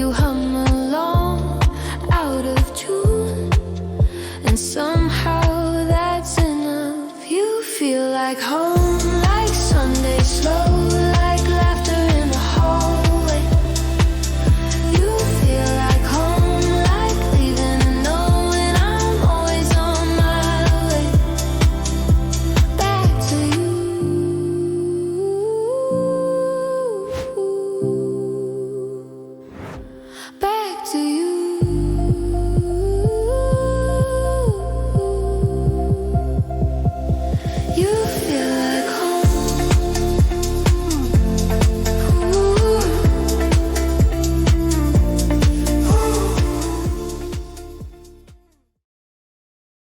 you hum along out of tune, and somehow that's enough. You feel like home, like Sunday slow, like laughter in the hallway. You feel like home, like leaving and knowing I'm always on my way back to you. Back